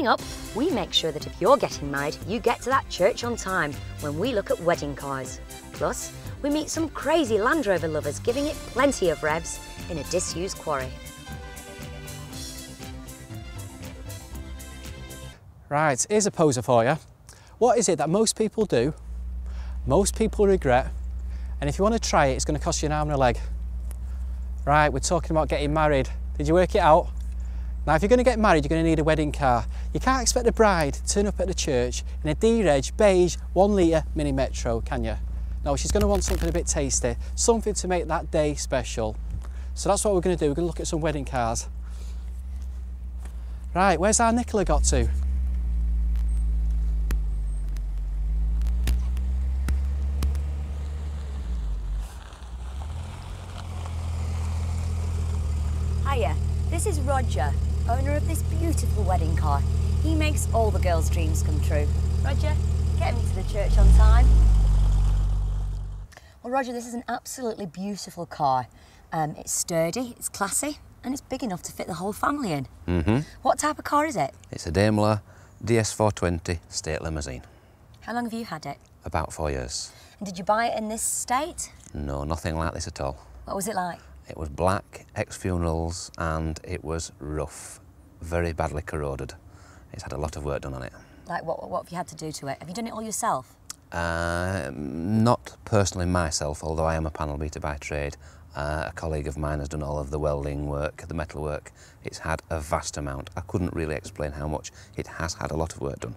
Coming up, we make sure that if you're getting married, you get to that church on time when we look at wedding cars. Plus, we meet some crazy Land Rover lovers giving it plenty of revs in a disused quarry. Right, here's a poser for you. What is it that most people do, most people regret, and if you want to try it, it's going to cost you an arm and a leg? Right, we're talking about getting married. Did you work it out? Now, if you're going to get married, you're going to need a wedding car. You can't expect a bride to turn up at the church in a D-Reg beige 1 litre Mini Metro, can you? No, she's going to want something a bit tasty, something to make that day special. So that's what we're going to do. We're going to look at some wedding cars. Right, where's our Nicola got to? Hiya, this is Roger, owner of this beautiful wedding car. He makes all the girls' dreams come true. Roger, get me to the church on time. Well, Roger, this is an absolutely beautiful car. It's sturdy, it's classy, and it's big enough to fit the whole family in. Mm-hmm. What type of car is it? It's a Daimler DS420 state limousine. How long have you had it? About 4 years. And did you buy it in this state? No, nothing like this at all. What was it like? It was black, ex-funerals, and it was rough, very badly corroded. It's had a lot of work done on it. Like what have you had to do to it? Have you done it all yourself? Not personally myself, although I am a panel beater by trade. A colleague of mine has done all of the welding work, the metal work. It's had a vast amount. I couldn't really explain how much. It has had a lot of work done.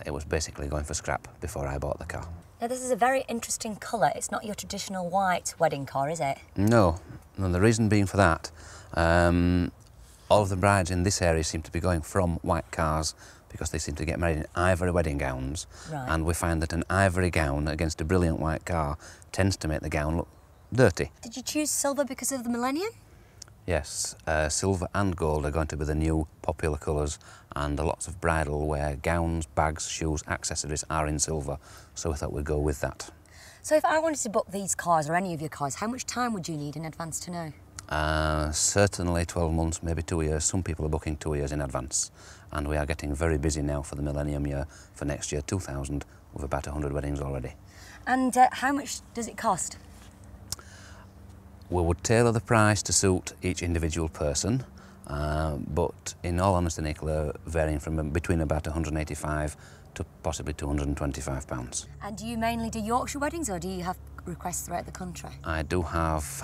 It was basically going for scrap before I bought the car. Now, this is a very interesting colour. It's not your traditional white wedding car, is it? No, and the reason being for that, all of the brides in this area seem to be going from white cars because they seem to get married in ivory wedding gowns. Right. And we find that an ivory gown against a brilliant white car tends to make the gown look dirty. Did you choose silver because of the millennium? Yes, silver and gold are going to be the new popular colours, and lots of bridal wear, gowns, bags, shoes, accessories are in silver, so we thought we'd go with that. So if I wanted to book these cars or any of your cars, how much time would you need in advance to know? Certainly 12 months, maybe 2 years. Some people are booking 2 years in advance, and we are getting very busy now for the millennium year for next year, 2000, with about 100 weddings already. And how much does it cost? We would tailor the price to suit each individual person, but in all honesty, Nicola, varying from between about £185 to possibly £225. And do you mainly do Yorkshire weddings, or do you have requests throughout the country? I do have,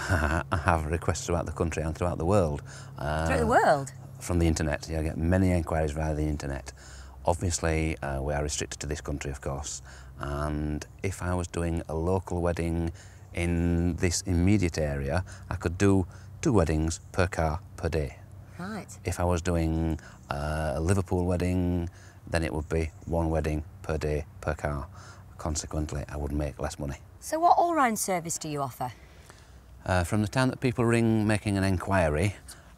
I have requests throughout the country and throughout the world. Throughout the world? From the internet, yeah, I get many inquiries via the internet. Obviously, we are restricted to this country, of course, and if I was doing a local wedding in this immediate area, I could do 2 weddings per car per day. Right. If I was doing a Liverpool wedding, then it would be 1 wedding per day per car. Consequently, I would make less money. So what all-round service do you offer? From the time that people ring making an enquiry,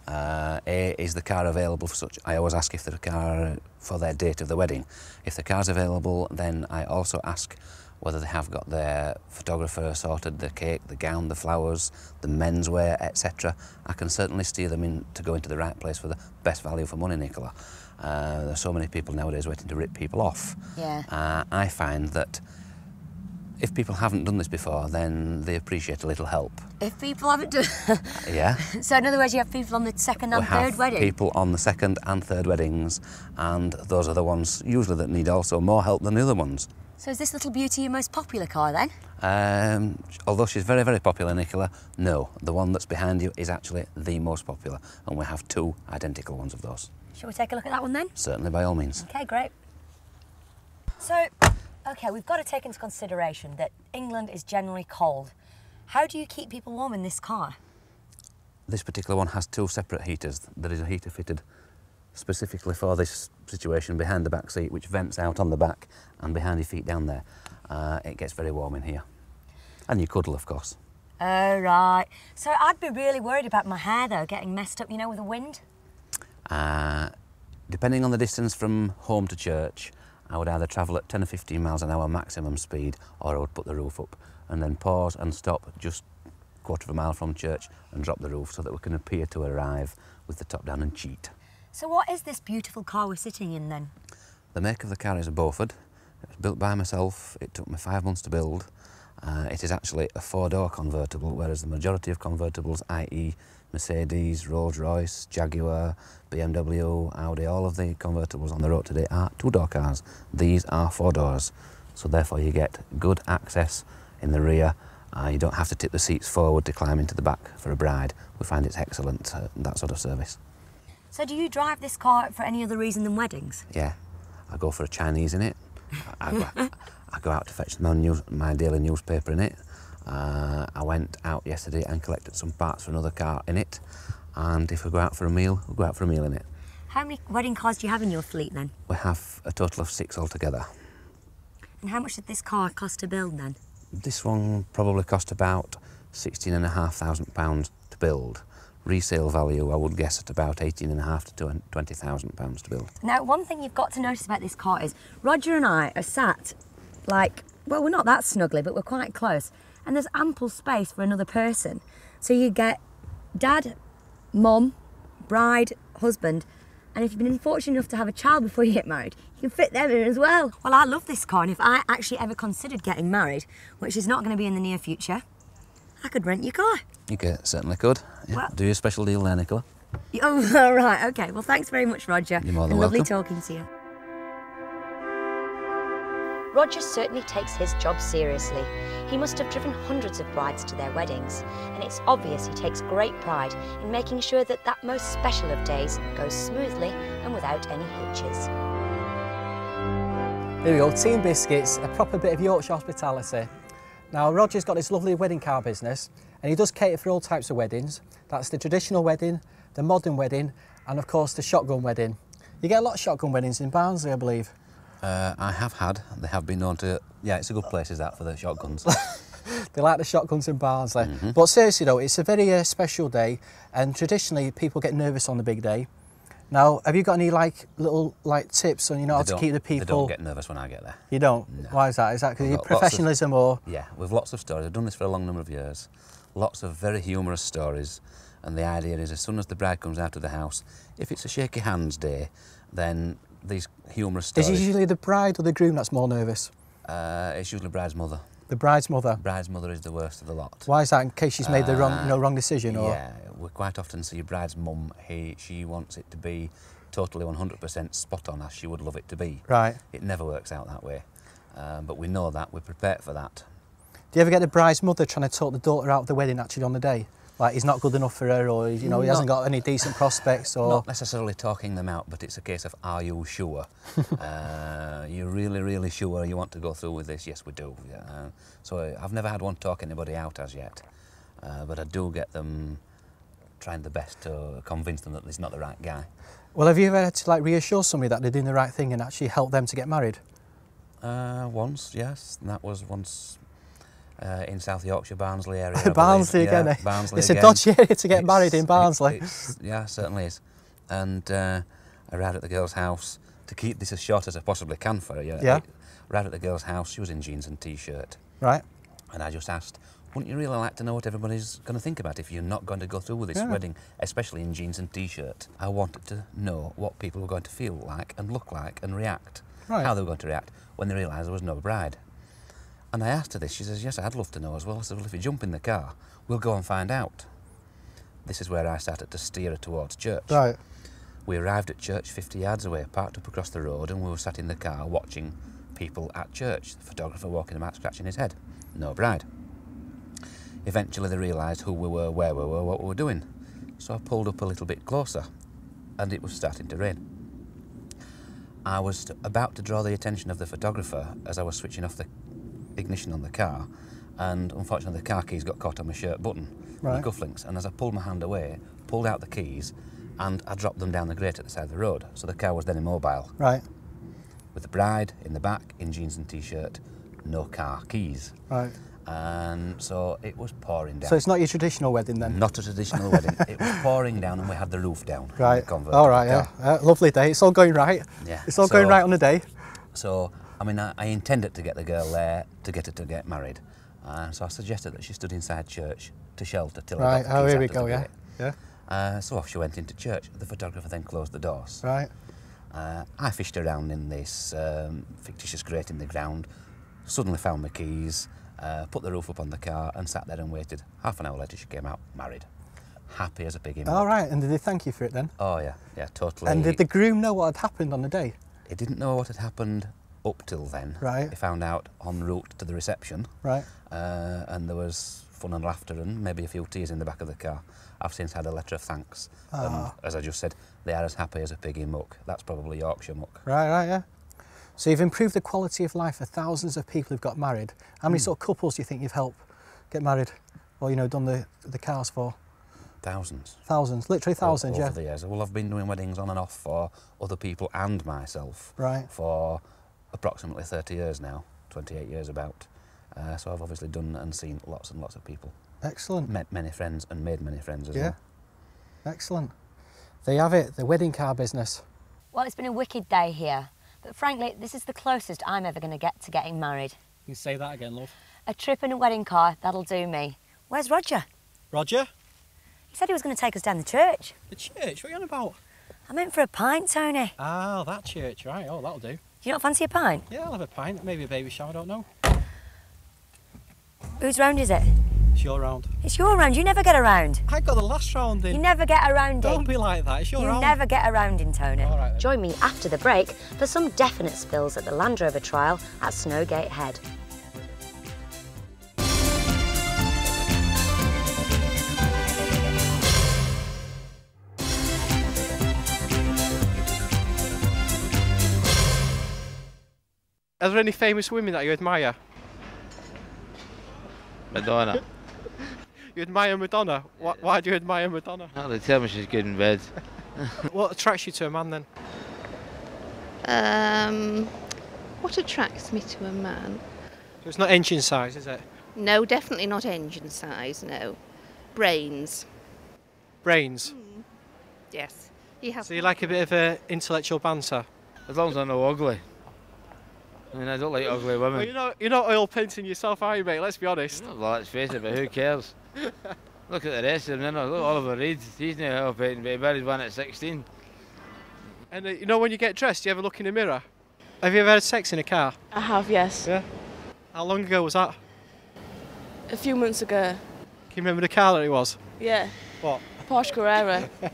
A, is the car available for such? I always ask if the car for their date of the wedding. If the car's available, then I also ask whether they have got their photographer sorted, the cake, the gown, the flowers, the menswear, etc. I can certainly steer them in to go into the right place for the best value for money, Nicola. There's so many people nowadays waiting to rip people off. Yeah. I find that if people haven't done this before, then they appreciate a little help. If people haven't done... Yeah. So in other words, you have people on the second and third wedding? We have people on the second and third weddings, and those are the ones usually that need also more help than the other ones. So is this little beauty your most popular car then? Although she's very, very popular, Nicola, no. The one that's behind you is actually the most popular, and we have 2 identical ones of those. Shall we take a look at that one then? Certainly, by all means. Okay, great. So, okay, we've got to take into consideration that England is generally cold. How do you keep people warm in this car? This particular one has 2 separate heaters. There is a heater fitted specifically for this situation behind the back seat, which vents out on the back and behind your feet down there. It gets very warm in here. And you cuddle, of course. Oh, right. So I'd be really worried about my hair, though, getting messed up, you know, with the wind. Depending on the distance from home to church, I would either travel at 10 or 15 miles an hour maximum speed, or I would put the roof up and then pause and stop just a 1/4 mile from church and drop the roof so that we can appear to arrive with the top down and cheat. So what is this beautiful car we're sitting in then? The make of the car is a Beauford. It was built by myself. It took me 5 months to build. It is actually a 4-door convertible, whereas the majority of convertibles, i.e. Mercedes, Rolls-Royce, Jaguar, BMW, Audi, all of the convertibles on the road today are 2-door cars. These are 4 doors, so therefore you get good access in the rear. You don't have to tip the seats forward to climb into the back for a bride. We find it's excellent, that sort of service. So do you drive this car for any other reason than weddings? Yeah, I go for a Chinese in it. I go out to fetch my daily newspaper in it. I went out yesterday and collected some parts for another car in it. And if we go out for a meal, we'll go out for a meal in it. How many wedding cars do you have in your fleet then? We have a total of 6 altogether. And how much did this car cost to build then? This one probably cost about £16,500 to build. Resale value, I would guess, at about £18,500 to £20,000 to build. Now, one thing you've got to notice about this car is Roger and I are sat like, well, we're not that snugly, but we're quite close. And there's ample space for another person. So you get dad, mum, bride, husband, and if you've been fortunate enough to have a child before you get married, you can fit them in as well. Well, I love this car, and if I actually ever considered getting married, which is not going to be in the near future, I could rent your car. You certainly could. Yeah. Well, do you a special deal there, Nicola? Oh, all right, okay. Well, thanks very much, Roger. You're more than Lovely welcome. talking to you. Roger certainly takes his job seriously. He must have driven hundreds of brides to their weddings, and it's obvious he takes great pride in making sure that that most special of days goes smoothly and without any hitches. Here we go, tea and biscuits, a proper bit of Yorkshire hospitality. Now, Roger's got this lovely wedding car business, and he does cater for all types of weddings. That's the traditional wedding, the modern wedding, and of course the shotgun wedding. You get a lot of shotgun weddings in Barnsley, I believe. I have had. They have been known to... Yeah, it's a good place, is that, for the shotguns? They like the shotguns in Barnsley. But seriously though, it's a very special day, and traditionally people get nervous on the big day. Now, have you got any little tips on how to keep the people? They don't get nervous when I get there. You don't? No. Why is that? Is that because of your professionalism or? Yeah, we've lots of stories. I've done this for a long number of years. Lots of very humorous stories, and the idea is as soon as the bride comes out of the house, if it's a shaky hands day, then these humorous stories... Is it usually the bride or the groom that's more nervous? It's usually the bride's mother. The bride's mother? Bride's mother is the worst of the lot. Why is that? In case she's made the wrong decision? Or? Yeah, we quite often see a bride's mum, she wants it to be totally 100% spot on as she would love it to be. Right. It never works out that way, but we know that, we're prepared for that. Do you ever get the bride's mother trying to talk the daughter out of the wedding actually on the day? Like he's not good enough for her, or he hasn't got any decent prospects, or... Not necessarily talking them out, but it's a case of, are you sure? You're really, really sure you want to go through with this? Yes, we do. So I've never had one talk anybody out as yet, but I do get them trying the best to convince them that he's not the right guy. Well, have you ever had to reassure somebody that they're doing the right thing and actually help them to get married? Once, yes. And that was once in South Yorkshire, Barnsley area. Barnsley again, yeah, Barnsley it's again. A dodgy area to get married in Barnsley. Yeah, certainly is. And I arrived at the girl's house, to keep this as short as I possibly can for her. Yeah. Arrived at the girl's house, she was in jeans and t-shirt. Right. And I just asked, wouldn't you really like to know what everybody's going to think about if you're not going to go through with this wedding, especially in jeans and t-shirt? I wanted to know what people were going to feel like and look like and react, how they were going to react when they realised there was no bride. And I asked her this, she says, yes, I'd love to know as well. I said, well, if you jump in the car, we'll go and find out. This is where I started to steer her towards church. Right. We arrived at church 50 yards away, parked up across the road, and we were sat in the car watching people at church. The photographer walking about, scratching his head. No bride. Eventually they realised who we were, where we were, what we were doing. So I pulled up a little bit closer, and it was starting to rain. I was about to draw the attention of the photographer as I was switching off the ignition on the car, and unfortunately the car keys got caught on my shirt button, the cufflinks, and as I pulled my hand away, pulled out the keys, and I dropped them down the grate at the side of the road, so the car was then immobile. Right. With the bride in the back, in jeans and t-shirt, no car keys. Right. And so it was pouring down. So it's not your traditional wedding then? Not a traditional wedding. It was pouring down and we had the roof down. Right. All right, yeah. Lovely day. It's all going right. Yeah. It's all going right on the day. So, I mean, I intended to get the girl there to get her to get married. So I suggested that she stood inside church to shelter till I got the keys here we out of go, the yeah. gate. Yeah. So off she went into church. The photographer then closed the doors. Right. I fished around in this fictitious grate in the ground, suddenly found my keys, put the roof up on the car and sat there and waited. Half an hour later she came out, married. Happy as a pig in All right, and did they thank you for it then? Oh yeah, totally. And did the groom know what had happened on the day? He didn't know what had happened up till then. Right. He found out en route to the reception. Right. And there was fun and laughter and maybe a few tears in the back of the car. I've since had a letter of thanks. And as I just said, they are as happy as a pig in muck. That's probably Yorkshire muck. Right, yeah. So you've improved the quality of life for thousands of people who've got married. How many sort of couples do you think you've helped get married? Or, you know, done the cars for? Thousands. Thousands, literally thousands, over yeah. the years. Well, I've been doing weddings on and off for other people and myself. Right. For approximately 30 years now, 28 years about. So I've obviously done and seen lots and lots of people. Excellent. Met many friends and made many friends as well. Yeah, excellent. There you have it, the wedding car business. Well, it's been a wicked day here, but frankly, this is the closest I'm ever going to get to getting married. You can say that again, love. A trip in a wedding car, that'll do me. Where's Roger? Roger? He said he was going to take us down the church. The church? What are you on about? I meant for a pint, Tony. Oh, that church, right. Oh, that'll do. Do you not fancy a pint? Yeah, I'll have a pint. Maybe a baby shower, I don't know. Whose round is it? It's your round. It's your round. You never get around. I got the last round in. You never get around Don't in. be like that. It's your round. You never get around in, Tony. All right, then. Join me after the break for some definite spills at the Land Rover trial at Snowgate Head. Are there any famous women that you admire? Madonna. You admire Madonna? Why do you admire Madonna? Well, they tell me she's good in bed. What attracts you to a man then? What attracts me to a man? So it's not engine size, is it? No, definitely not engine size, no. Brains. Brains? Yes. He has. So you like a bit of intellectual banter? As long as I'm not ugly. I mean, I don't like ugly women. Well, you're not oil painting yourself, are you, mate? Let's be honest. Well, let's face it, but who cares? Look at the rest of them, you know. Look, Oliver Reed, he's not oil painting, but he married one at 16. And you know, when you get dressed, do you ever look in the mirror? Have you ever had sex in a car? I have, yes. Yeah. How long ago was that? A few months ago. Can you remember the car that it was? Yeah. What? A Porsche Carrera. Can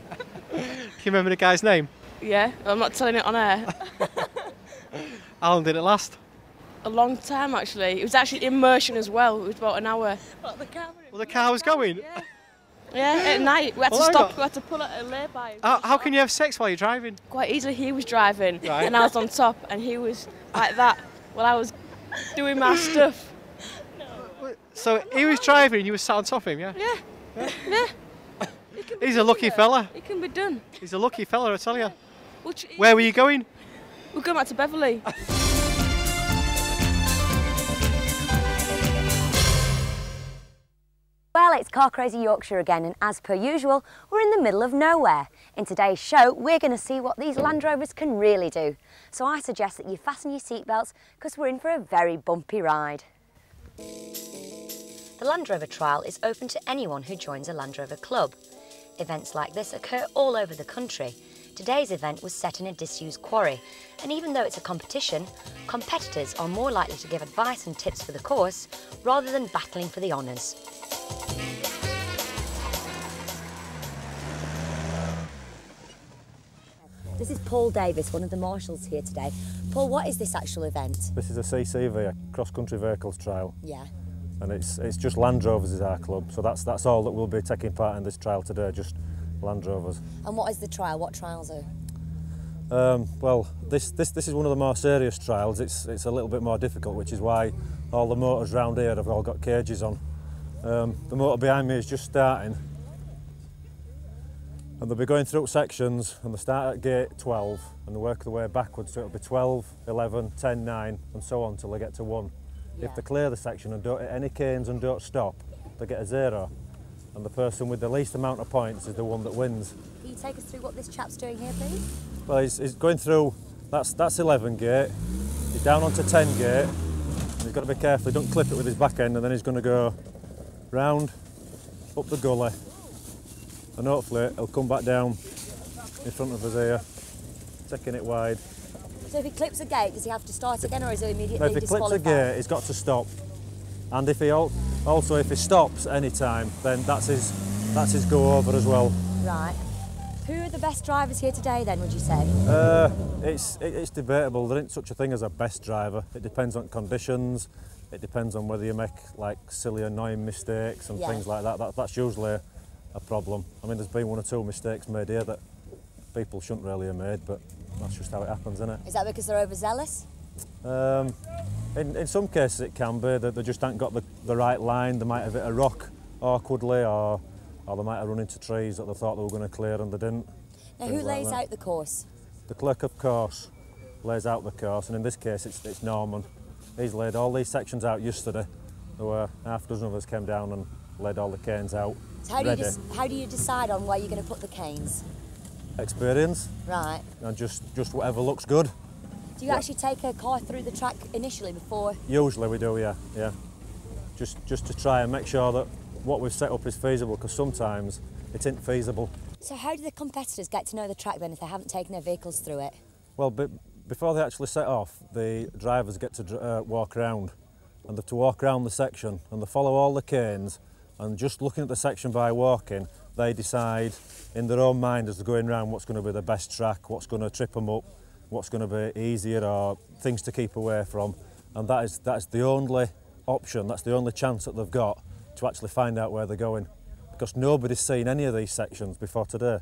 you remember the guy's name? Yeah. I'm not telling it on air. How long did it last? A long time, actually. It was actually in motion as well. It was about an hour. Well, the car was going? Yeah. Yeah, at night. We had to stop. We had to pull at a lay-by. How can you have sex while you're driving? Quite easily. He was driving, Right. and I was on top, and he was like that while I was doing my stuff. So he was driving and you were sat on top of him, yeah? Yeah. Yeah. He's a lucky fella. It can be done. He's a lucky fella, I tell you. Which, Where were you going? we're going back to Beverley. Well, it's Car Crazy Yorkshire again, and as per usual, we're in the middle of nowhere. In today's show, we're going to see what these Land Rovers can really do. So I suggest that you fasten your seatbelts, because we're in for a very bumpy ride. The Land Rover trial is open to anyone who joins a Land Rover club. Events like this occur all over the country. Today's event was set in a disused quarry, and even though it's a competition, competitors are more likely to give advice and tips for the course rather than battling for the honours. This is Paul Davies, one of the marshals here today. Paul, what is this actual event? This is a CCV, a cross-country vehicles trial. Yeah. And it's just Land Rovers is our club, so that's all that will be taking part in this trial today, just Land Rovers. And what is the trial? What trials are? Well, this is one of the more serious trials. It's a little bit more difficult, which is why all the motors round here have all got cages on. The motor behind me is just starting, and they'll be going through sections, and they start at gate 12 and they work their way backwards, so it'll be 12, 11, 10, 9 and so on till they get to 1. Yeah. If they clear the section and don't hit any canes and don't stop, they get a 0, and the person with the least amount of points is the one that wins. Can you take us through what this chap's doing here, please? Well, he's going through, that's 11 gate, he's down onto 10 gate, and he's got to be careful, he don't clip it with his back end, and then he's going to go round, up the gully, and hopefully it'll come back down in front of us here, taking it wide. So if he clips a gate, does he have to start again, or is he immediately If he clips a disqualified? gate, he's got to stop. And if he also if he stops any time, then that's his go over as well. Right. Who are the best drivers here today then, would you say? It's debatable. There isn't such a thing as a best driver. It depends on conditions. It depends on whether you make like silly, annoying mistakes and things like that. That's usually a problem. I mean, there's been 1 or 2 mistakes made here that people shouldn't really have made, but that's just how it happens, isn't it? Is that because they're overzealous? In some cases it can be that they just haven't got the right line. They might have hit a rock awkwardly, or they might have run into trees that they thought they were going to clear and they didn't. Now, who lays out the course? The clerk of course lays out the course, and in this case it's Norman. He's laid all these sections out yesterday. There were half a dozen of us came down and laid all the canes out. So how do you decide on where you're going to put the canes? Experience. Right. And just whatever looks good. Do you actually take a car through the track initially before? Usually we do, yeah. Just to try and make sure that what we've set up is feasible, because sometimes it isn't feasible. So how do the competitors get to know the track then if they haven't taken their vehicles through it? Well, before they actually set off, the drivers get to walk around, and they have to walk around the section, and they follow all the canes, and just looking at the section by walking, they decide in their own mind as they're going around what's going to be the best track, what's going to trip them up, what's going to be easier, or things to keep away from. And that is the only option, that's the only chance that they've got to actually find out where they're going, because nobody's seen any of these sections before today.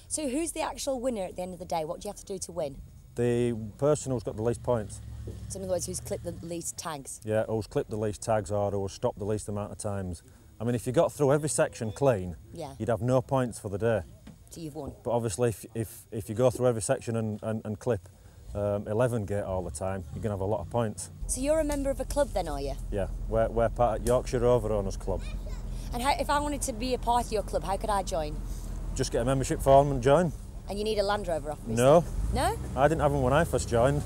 So who's the actual winner at the end of the day? What do you have to do to win? The person who's got the least points. So in other words, who's clipped the least tags? Yeah, who's clipped the least tags or who's stopped the least amount of times. I mean, if you got through every section clean, you'd have no points for the day. So you've won. But obviously, if you go through every section and clip 11 gate all the time, you're going to have a lot of points. So you're a member of a club then, are you? Yeah, we're part of Yorkshire Rover Owners Club. And if I wanted to be a part of your club, how could I join? Just get a membership form and join. And you need a Land Rover, obviously? No. No? I didn't have them when I first joined.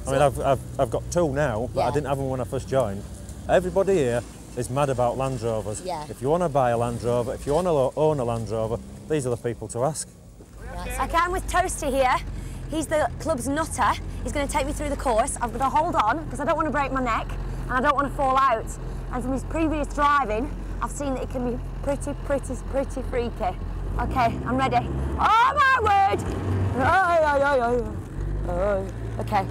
I mean, I've got 2 now, but I didn't have them when I first joined. Everybody here is mad about Land Rovers. Yeah. If you want to buy a Land Rover, if you want to own a Land Rover, these are the people to ask. Right. Okay, I'm with Toasty here. He's the club's nutter. He's going to take me through the course. I've got to hold on because I don't want to break my neck and I don't want to fall out. And from his previous driving, I've seen that it can be pretty freaky. Okay, I'm ready. Oh my word! Okay.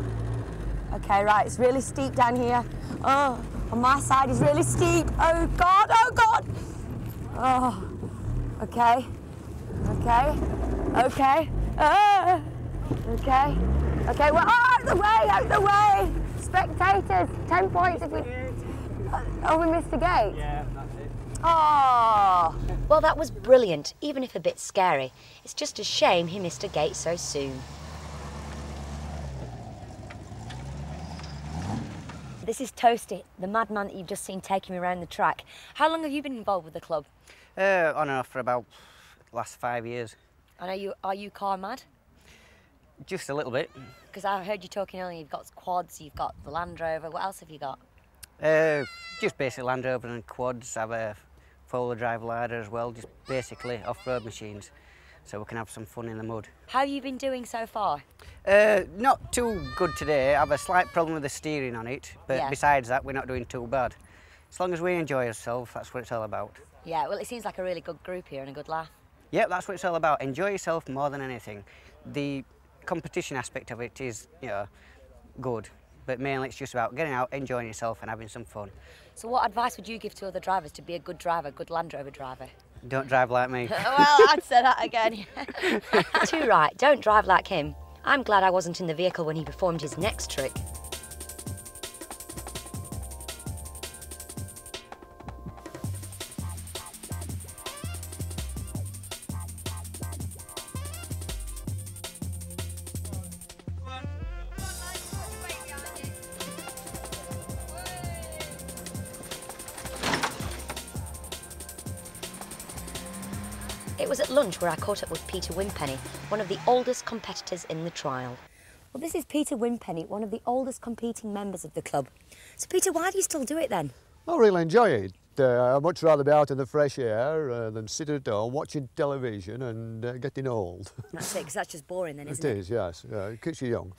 Okay, right, it's really steep down here. Oh, on my side is really steep. Oh God, oh God! Oh, okay. Okay. Okay. Okay. Okay, well, out the way! Spectators, 10 points if we... Oh, we missed the gate? Yeah, that's it. Oh! Well, that was brilliant, even if a bit scary. It's just a shame he missed a gate so soon. This is Toasty, the madman that you've just seen taking me around the track. How long have you been involved with the club? On and off for about the last 5 years. And are you car mad? Just a little bit. Because I heard you talking earlier, you've got quads, you've got the Land Rover, what else have you got? Just basically Land Rover and quads. I have a four-wheel drive ladder as well, just basically off-road machines, so we can have some fun in the mud. How have you been doing so far? Not too good today. I have a slight problem with the steering on it, but besides that, we're not doing too bad. As long as we enjoy ourselves, that's what it's all about. Yeah, well, it seems like a really good group here and a good laugh. Yeah, that's what it's all about. Enjoy yourself more than anything. The competition aspect of it is, good, but mainly it's just about getting out, enjoying yourself and having some fun. So what advice would you give to other drivers to be a good driver, good Land Rover driver? Don't drive like me. Well, I'd say that again. Too right, don't drive like him. I'm glad I wasn't in the vehicle when he performed his next trick. It was at lunch where I caught up with Peter Wimpenny, one of the oldest competitors in the trial. Well, this is Peter Wimpenny, one of the oldest competing members of the club. So, Peter, why do you still do it then? I really enjoy it. I'd much rather be out in the fresh air than sit at home watching television and getting old. That's it, because that's just boring then, isn't It is, yes. It keeps you young.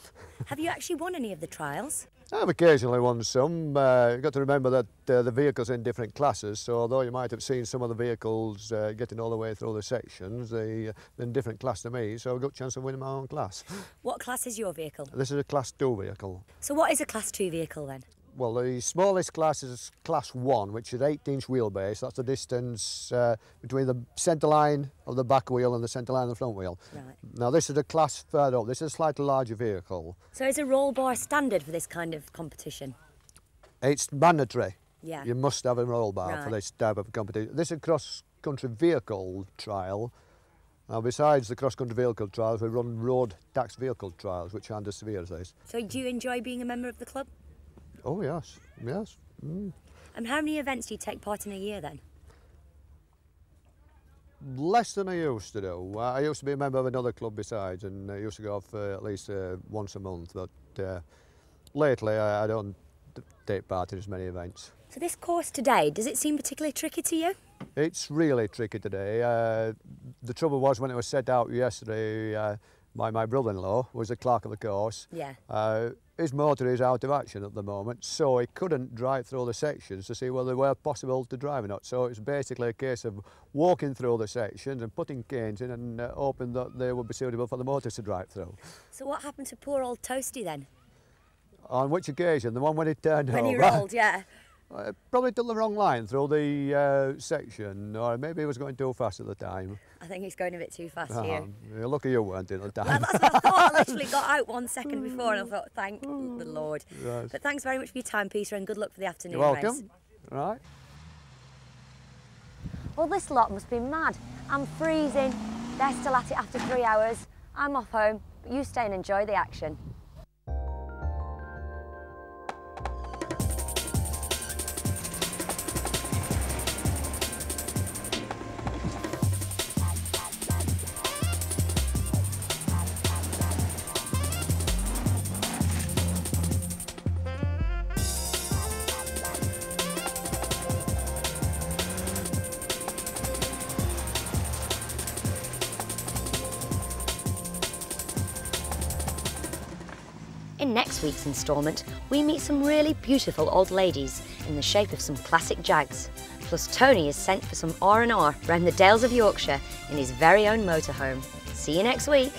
Have you actually won any of the trials? I've occasionally won some. You've got to remember that the vehicles are in different classes, so although you might have seen some of the vehicles getting all the way through the sections, they're in different class to me, so I've got a chance of winning my own class. What class is your vehicle? This is a Class 2 vehicle. So what is a Class 2 vehicle then? Well, the smallest class is Class 1, which is 8-inch wheelbase. That's the distance between the centre line of the back wheel and the centre line of the front wheel. Right. Now, this is a class further up. This is a slightly larger vehicle. So is a roll bar standard for this kind of competition? It's mandatory. Yeah. You must have a roll bar Right. for this type of competition. This is a cross-country vehicle trial. Now, besides the cross-country vehicle trials, we run road tax vehicle trials, which aren't as severe as this. So do you enjoy being a member of the club? Oh, yes, yes. Mm. And how many events do you take part in a year then? Less than I used to do. I used to be a member of another club besides, and I used to go off at least once a month, but lately I don't take part in as many events. So this course today, does it seem particularly tricky to you? It's really tricky today. The trouble was when it was set out yesterday by my brother-in-law, who was the clerk of the course. Yeah. His motor is out of action at the moment, so he couldn't drive through the sections to see whether they were possible to drive or not. So it's basically a case of walking through the sections and putting canes in and hoping that they would be suitable for the motors to drive through. So what happened to poor old Toasty then? On which occasion? The one when it turned over? When he rolled, yeah. Probably took the wrong line through the section, or maybe he was going too fast at the time. I think he's going a bit too fast here. You're lucky you weren't in at the Well, time. that's what I thought. I literally got out 1 second before and I thought, thank the Lord. Right. But thanks very much for your time, Peter, and good luck for the afternoon You're race. welcome. Right. Well, this lot must be mad. I'm freezing. They're still at it after 3 hours. I'm off home, but you stay and enjoy the action. In next week's instalment, we meet some really beautiful old ladies in the shape of some classic Jags. Plus Tony is sent for some R&R around the Dales of Yorkshire in his very own motorhome. See you next week.